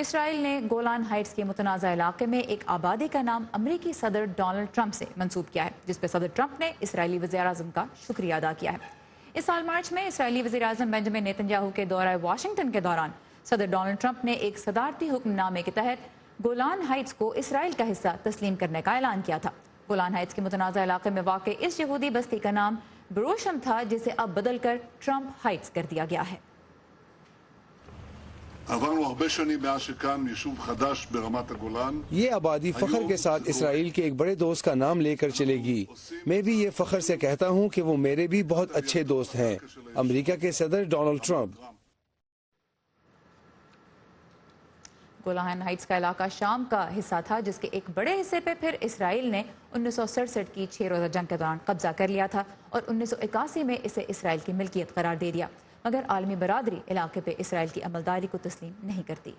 Israel ने Golan Heights के मुतनाज़ा इलाके में एक आबादी का नाम अमरीकी सदर डोनाल्ड ट्रंप से मंसूब किया है, जिस पर सदर ट्रंप ने इसराइली वज़ीर-ए-आज़म का शुक्रिया अदा किया है। इस साल मार्च में इसराइली वज़ीर-ए-आज़म बेंजामिन नेतन्याहू के दौरा वाशिंगटन के दौरान सदर डोनाल्ड ट्रंप ने एक सदारती हुक्मनामे के तहत गोलान हाइट्स को इसराइल का हिस्सा तस्लीम करने का ऐलान किया था। गोलान हाइट्स के मुतनाज़ा इलाके में वाक़ इस यहूदी बस्ती का नाम ब्रोशम था, जिसे अब बदलकर ट्रंप हाइट्स कर दिया गया है। ये आबादी फख्र के साथ इसराइल के एक बड़े दोस्त का नाम लेकर चलेगी। मैं भी ये फख्र से कहता हूँ कि वो मेरे भी बहुत अच्छे दोस्त हैं, अमेरिका के सदर डोनाल्ड ट्रंप। गोलान हाइट्स का इलाका शाम का हिस्सा था, जिसके एक बड़े हिस्से पे फिर इसराइल ने 1967 की 6 रोज़ा जंग के दौरान कब्जा कर लिया था और 1981 में इसे इसराइल की मिल्कियत करार दे दिया, मगर आलमी बरादरी इलाके पे इसराइल की अमलदारी को तस्लीम नहीं करती।